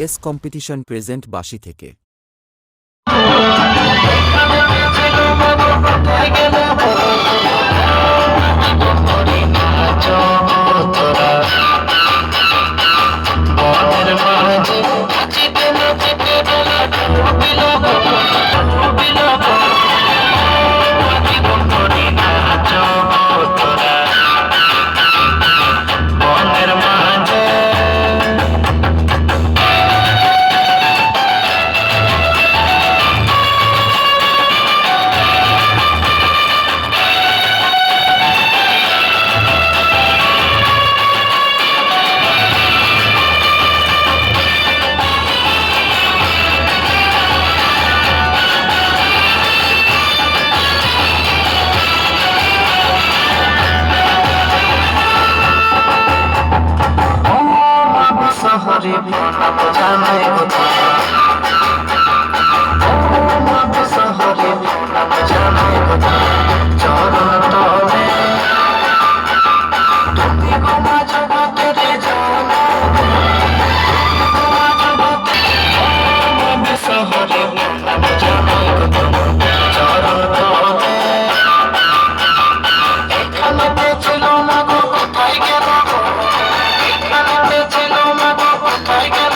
S competition present বাসি থেকে। শহরে প্রণাম জানাই কোথায়, শহরে প্রণাম জানাই কোথায়, চরণ তলে তুমি গোমা জগতের জানা, শহরে প্রণাম জানাই কোথায়, চরণ তলে এখানে ছিল না গো কোথায় গেল, এখানে ছিল না গো কোথায় গেল,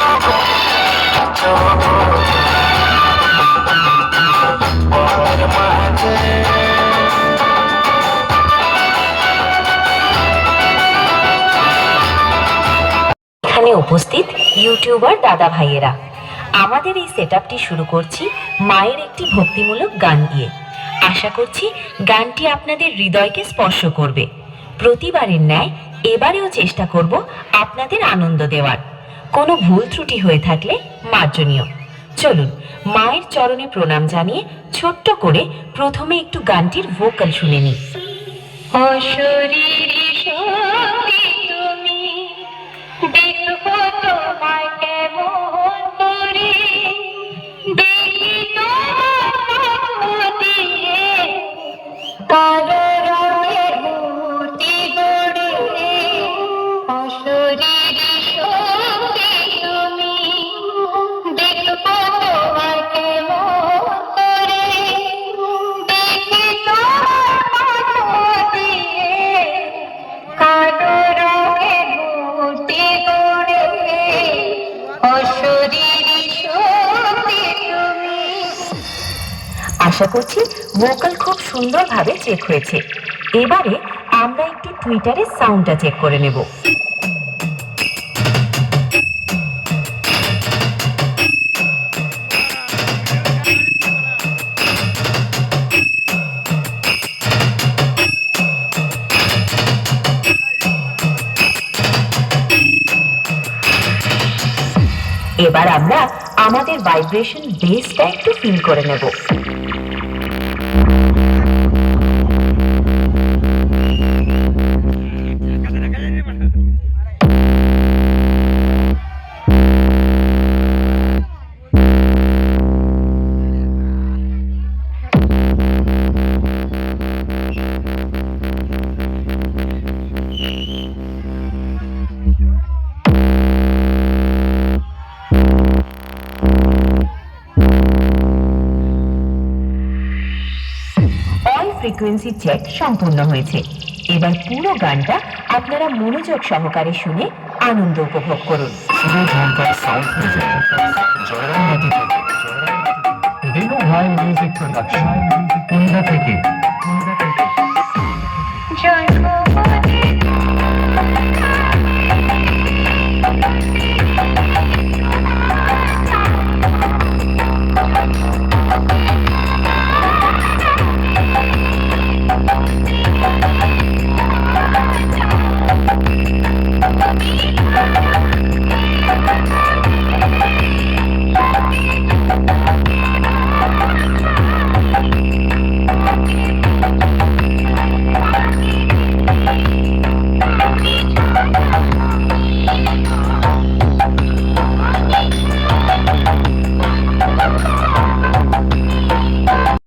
এখানে উপস্থিত ইউটিউবার দাদা ভাইয়েরা, আমাদের এই সেটআপটি শুরু করছি মায়ের একটি ভক্তিমূলক গান দিয়ে। আশা করছি গানটি আপনাদের হৃদয়কে স্পর্শ করবে। প্রতিবারের ন্যায় এবারেও চেষ্টা করব আপনাদের আনন্দ দেওয়ার। কোনো ভুল ত্রুটি হয়ে থাকলে মার্জনীয়। চলুন মায়ের চরণে প্রণাম জানিয়ে ছোট্ট করে প্রথমে একটু গানটির ভোকাল শুনে নিই। আশা করছি ভোকাল খুব সুন্দরভাবে চেক হয়েছে। এবারে আমরা একটু টুইটারে সাউন্ডটা চেক করে নেব। এবার আমরা আমাদের ভাইব্রেশন বেসটা একটু ফিল করে নেব। ফ্রিকোয়েন্সি চেক সম্পূর্ণ হয়েছে। এবার পুরো গানটা আপনারা মনোযোগ সহকারে শুনে আনন্দ উপভোগ করুন। মিউজিক প্রোডাকশন থেকে